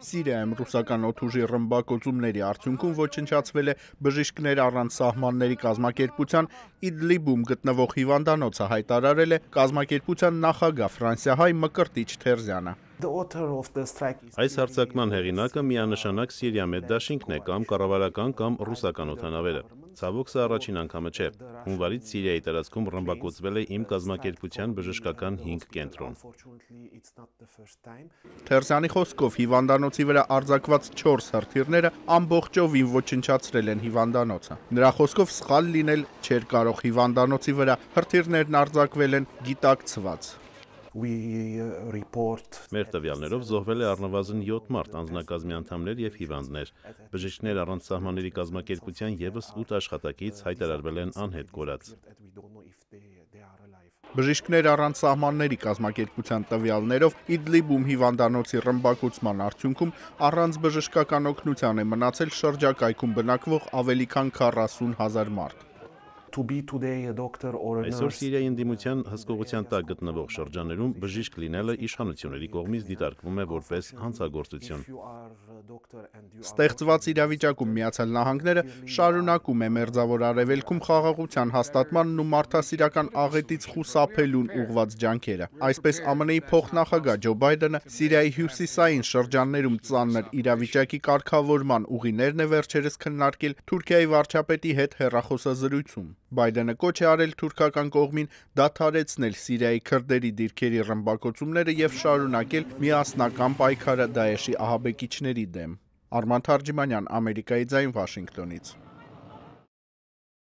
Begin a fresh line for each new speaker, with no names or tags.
Սիրիայում ռուսական օդուժի ռմբակոծումների արդյունքում ոչնչացվել է բժիշկներ առանց սահմանների կազմակերպության Իդլիբում գտնվող հիվանդանոցը, հայտարարել է կազմակերպության նախագահ ֆրանսիահայ Մկրտիչ Թերզյանը։
Այս հարձակման հեղինակը միանշանակ Սիրիա Մեդդաշինքն է, կամ կառավարական կամ ռուսական օդանավերը։ Ցավոք սա առաջին անգամը չէ։ Հունվարից Սիրիայի տարածքում ռմբակոծվել է իմ կազմակերպության բժշկական 5 կենտրոն։
Թերզյանի խոսքով հիվանդանոցի վրա արձակված 4 հրթիռները ամբողջովին ոչնչացրել են հիվանդանոցը։ Նրա խոսքով սխալ լինել չէր կարող, հիվանդանոցի վրա հրթիռներն արձակվել են գիտակցված։
Մեր տվյալներով զոհվել է առնվազն 7 մարդ, անձնակազմի անդամներ և հիվանդներ։ Բժիշկներ առանց սահմանների կազմակերպության ևս 8 աշխատակից հայտարարվել են անհետ կորած։
Բժիշկներ առանց սահմանների կազմակերպության տվյալներով Իդլիբում հիվանդանոցի ռմբակոծման արդյունքում առանց բժշկական օգնության է մնացել շրջակայքում բնակվող ավելի քան 40,000 մարդ։
Այսօր Սիրիայի ընդդիմության հսկողության տակ գտնվող շրջաններում բժիշկ լինելը իշխանությունների կողմից դիտարկվում է որպես հանցագործություն։
Ստեղծված իրավիճակում Միացյալ Նահանգները շարունակում է Մերձավոր Արևելքում խաղաղության հաստատմանն ու մարդասիրական աղետից խուսափելուն ուղղված ջանքերը։ Այսպես ԱՄՆ-ի փոխնախագահ Ջո Բայդենը Սիրիայի հյուսիսային շրջաններում ծանր իրավիճակի կարգավորման ուղիներն է վերջերս քննարկել Թուրքիայի վարչապետի հետ հեռախոսազրույցում։ Բայդենը կոչ է արել թուրքական կողմին դադարեցնել Սիրիայի քրդերի դիրքերի ռմբակոծումները և շարունակել միասնական պայքարը Դաեշի ահաբեկիչների դեմ։ Արման Թարջիմանյան, Ամերիկայի ձայն, Վաշինգտոնից։